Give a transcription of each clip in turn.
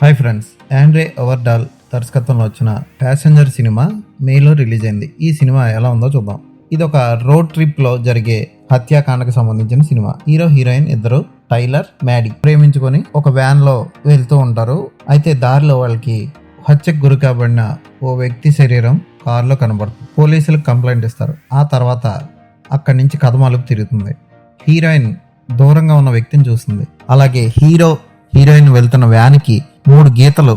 Hi friends, Andre ఓవర్డాల్ దర్శకత్వంలో వచ్చిన passenger cinema మేలో రిలీజ్ అయింది. ఈ సినిమా ఎలా ఉందో చూద్దాం. ఇది ఒక రోడ్ ట్రిప్ లో జరిగే హత్యాకాండకు సంబంధించిన సినిమా. హీరో హీరోయిన్ ఇద్దరు టైలర్ మ్యాడీ ప్రేమించుకొని ఒక వ్యాన్ లో వెళ్తూ ఉంటారు. అయితే దారిలో వాళ్ళకి హత్యకు గురి కాబడిన ఓ వ్యక్తి శరీరం కారులో కనబడుతుంది. పోలీసులకు కంప్లైంట్ ఇస్తారు. ఆ తర్వాత అక్కడి నుంచి కథ మలుపు తిరుగుతుంది. హీరోయిన్ దూరంగా ఉన్న వ్యక్తిని చూస్తుంది. అలాగే హీరోయిన్ వెళ్తున్న వ్యాన్ కి 3 గీతలు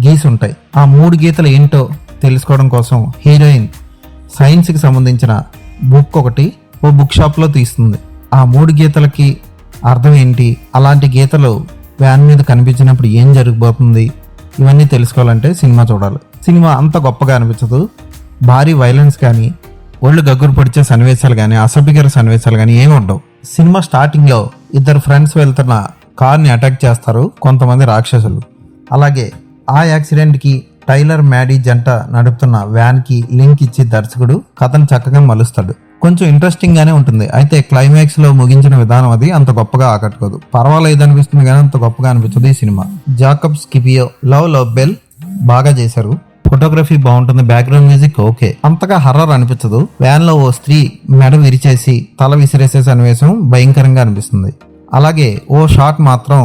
గీసుంటాయి. ఆ 3 గీతలు ఏంటో తెలుసుకోవడం కోసం హీరోయిన్ సైన్స్ కి సంబంధించిన బుక్ ఒకటి ఓ బుక్ షాప్ లో తీస్తుంది. ఆ 3 గీతలకి అర్థం ఏంటి, అలాంటి గీతలు వ్యాన్ మీద కనిపించినప్పుడు ఏం జరగబోతుంది, ఇవన్నీ తెలుసుకోవాలంటే సినిమా చూడాలి. సినిమా అంత గొప్పగా అనిపించదు. భారీ వైలెన్స్ కానీ, ఒళ్ళు గగ్గురు పొడిచే సన్నివేశాలు కానీ, అసభ్యకర సన్నివేశాలు కానీ ఏమి ఉండవు. సినిమా స్టార్టింగ్ లో ఇద్దరు ఫ్రెండ్స్ వెళ్తున్న కార్ని అటాక్ చేస్తారు కొంతమంది రాక్షసులు. అలాగే ఆ యాక్సిడెంట్ కి టైలర్ మ్యాడీ జంట నడుపుతున్న వ్యాన్ కి లింక్ ఇచ్చి దర్శకుడు కథను చక్కగా మలుస్తాడు. కొంచెం ఇంట్రెస్టింగ్ గానే ఉంటుంది. అయితే క్లైమాక్స్ లో ముగించిన విధానం అది అంత గొప్పగా ఆకట్టుకోదు. పర్వాలేదు అనిపిస్తుంది కానీ అంత గొప్పగా అనిపించదు ఈ సినిమా. జాకబ్ స్కిపియో లవ్ బెల్ బాగా చేశారు. ఫోటోగ్రఫీ బాగుంటుంది. బ్యాక్గ్రౌండ్ మ్యూజిక్ ఓకే, అంతగా హర్రర్ అనిపించదు. వ్యాన్ లో ఓ స్త్రీ మెడ విరిచేసి తల విసిరేసే సన్నివేశం భయంకరంగా అనిపిస్తుంది. అలాగే ఓ షాట్ మాత్రం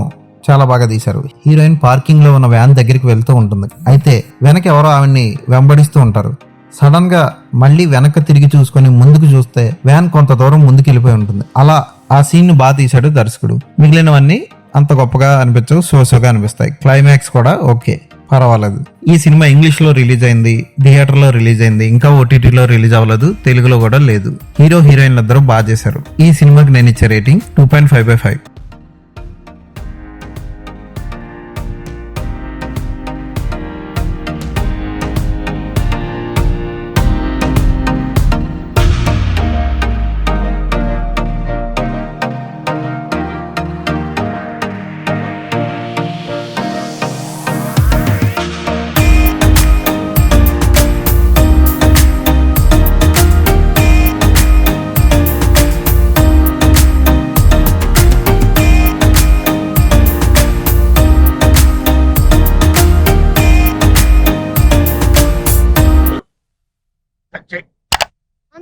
చాలా బాగా తీశారు. హీరోయిన్ పార్కింగ్ లో ఉన్న వ్యాన్ దగ్గరికి వెళ్తూ ఉంటుంది. అయితే వెనక ఎవరో ఆవిడ్ని వెంబడిస్తూ ఉంటారు. సడన్ గా మళ్ళీ వెనక్కి తిరిగి చూసుకొని ముందుకు చూస్తే వ్యాన్ కొంత దూరం ముందుకు వెళ్ళిపోయి ఉంటుంది. అలా ఆ సీన్ ని బాగా తీశాడు దర్శకుడు. మిగిలినవన్నీ అంత గొప్పగా అనిపించవు, సోసోగా అనిపిస్తాయి. క్లైమాక్స్ కూడా ఓకే, పర్వాలేదు. ఈ సినిమా ఇంగ్లీష్ లో రిలీజ్ అయింది, థియేటర్ లో రిలీజ్ అయింది, ఇంకా ఓటీటీలో రిలీజ్ అవ్వలేదు, తెలుగులో కూడా లేదు. హీరో హీరోయిన్లు ఇద్దరు బాగా చేశారు. ఈ సినిమాకి నేను ఇచ్చే రేటింగ్ 2.5/5.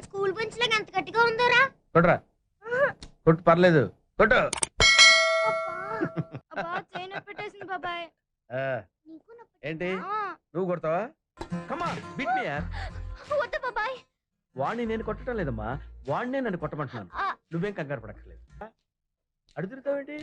స్కూల్ బెంచ్ లాగా ఎంత గట్టిగా ఉందోరా. కొట్రా, కొట్టు, పర్లేదు, కొట్టు. బాబాయ్ ఏంటి నువ్వు కొడతావా? కమా బీట్ మీ యార్. వద్దు బాబాయ్. వాణ్ణి నేను కొట్టడం లేదమ్మా, వాణ్ణే నన్ను కొట్టమంటున్నాను. నువ్వేం కంగారు పడక్కర్లేదు. అడుగుతావేంటి?